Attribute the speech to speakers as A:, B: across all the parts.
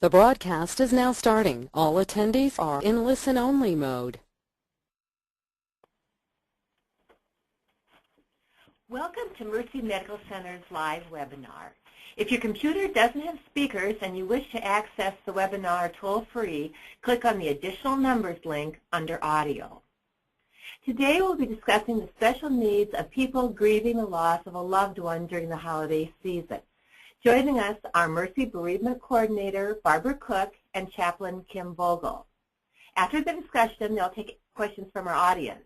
A: The broadcast is now starting. All attendees are in listen-only mode.
B: Welcome to Mercy Medical Center's live webinar. If your computer doesn't have speakers and you wish to access the webinar toll-free, click on the additional numbers link under audio. Today we'll be discussing the special needs of people grieving the loss of a loved one during the holiday season. Joining us are Mercy Bereavement Coordinator Barbara Koch and Chaplain Kim Vogel. After the discussion, they'll take questions from our audience.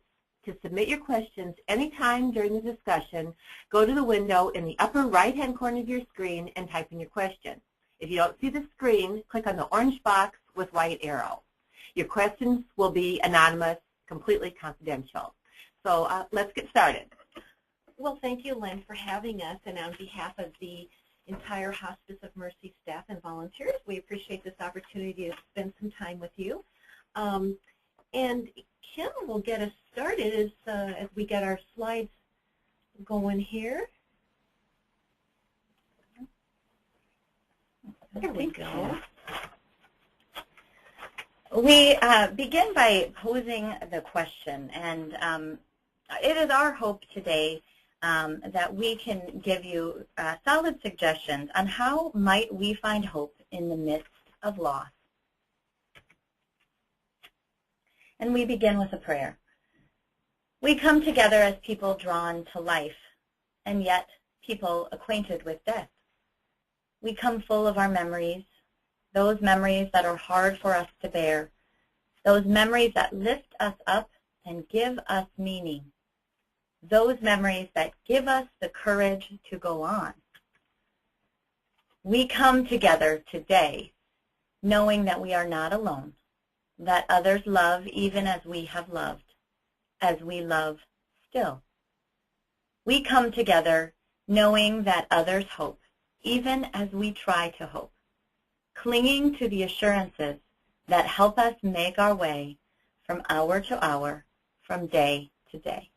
B: To submit your questions anytime during the discussion, go to the window in the upper right-hand corner of your screen and type in your question. If you don't see the screen, click on the orange box with white arrow. Your questions will be anonymous, completely confidential. So let's get started.
C: Well, thank you, Lynn, for having us, and on behalf of the entire Hospice of Mercy staff and volunteers, we appreciate this opportunity to spend some time with you. And Kim will get us started as we get our slides going here. There we go.
D: We begin by posing the question, and it is our hope today that we can give you solid suggestions on how might we find hope in the midst of loss. And we begin with a prayer. We come together as people drawn to life, and yet people acquainted with death. We come full of our memories, those memories that are hard for us to bear, those memories that lift us up and give us meaning, those memories that give us the courage to go on. We come together today knowing that we are not alone, that others love even as we have loved, as we love still. We come together knowing that others hope, even as we try to hope, clinging to the assurances that help us make our way from hour to hour, from day to day.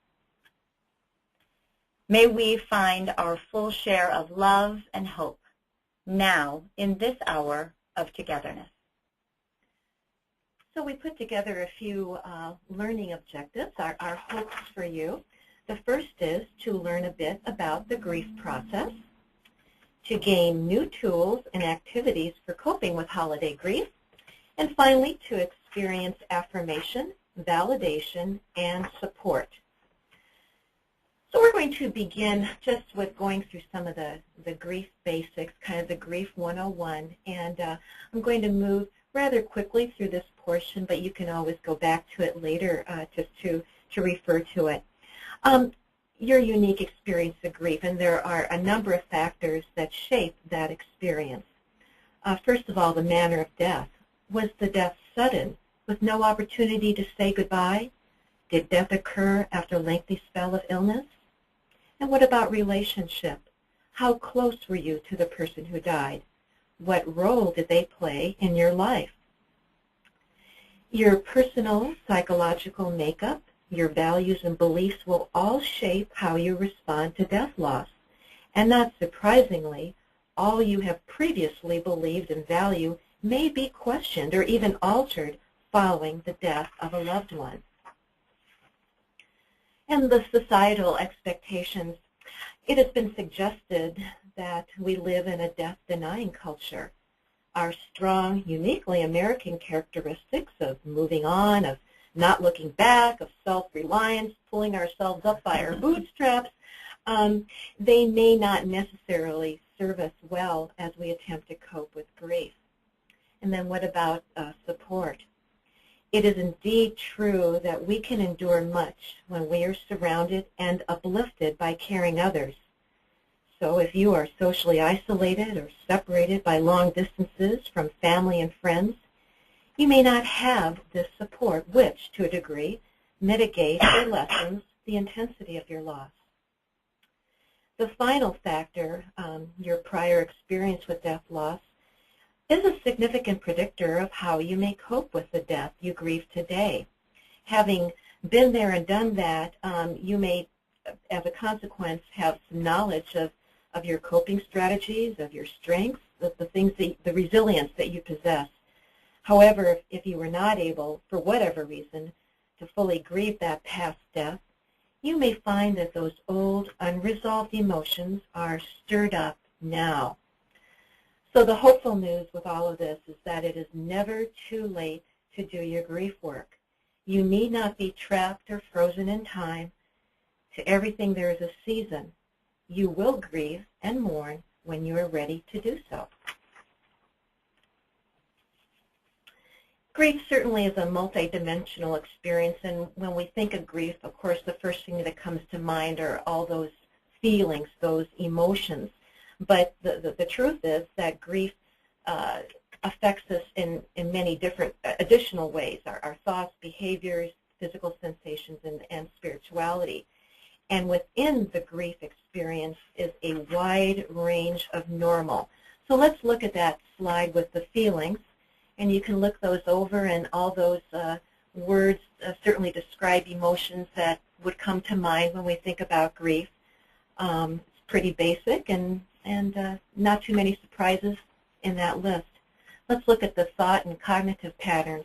D: May we find our full share of love and hope now in this hour of togetherness.
C: So we put together a few learning objectives, our hopes for you. The first is to learn a bit about the grief process, to gain new tools and activities for coping with holiday grief, and finally to experience affirmation, validation, and support. So we're going to begin just with going through some of the grief basics, kind of the grief 101, and I'm going to move rather quickly through this portion, but you can always go back to it later just to refer to it. Your unique experience of grief, and there are a number of factors that shape that experience. First of all, the manner of death. Was the death sudden, with no opportunity to say goodbye? Did death occur after a lengthy spell of illness? And what about relationship? How close were you to the person who died? What role did they play in your life? Your personal psychological makeup, your values and beliefs will all shape how you respond to death loss. And not surprisingly, all you have previously believed and valued may be questioned or even altered following the death of a loved one. And the societal expectations. It has been suggested that we live in a death-denying culture. Our strong, uniquely American characteristics of moving on, of not looking back, of self-reliance, pulling ourselves up by our bootstraps, they may not necessarily serve us well as we attempt to cope with grief. And then what about support? It is indeed true that we can endure much when we are surrounded and uplifted by caring others. So if you are socially isolated or separated by long distances from family and friends, you may not have this support which, to a degree, mitigates or lessens the intensity of your loss. The final factor, your prior experience with death loss, is a significant predictor of how you may cope with the death you grieve today. Having been there and done that, you may, as a consequence, have some knowledge of your coping strategies, of your strengths, the things, the resilience that you possess. However, if you were not able, for whatever reason, to fully grieve that past death, you may find that those old, unresolved emotions are stirred up now. So the hopeful news with all of this is that it is never too late to do your grief work. You need not be trapped or frozen in time. To everything there is a season. You will grieve and mourn when you are ready to do so. Grief certainly is a multidimensional experience, and when we think of grief, of course, the first thing that comes to mind are all those feelings, those emotions. But the truth is that grief affects us in many different additional ways, our thoughts, behaviors, physical sensations, and spirituality. And within the grief experience is a wide range of normal. So let's look at that slide with the feelings. And you can look those over, and all those words certainly describe emotions that would come to mind when we think about grief. It's pretty basic and not too many surprises in that list. Let's look at the thought and cognitive patterns.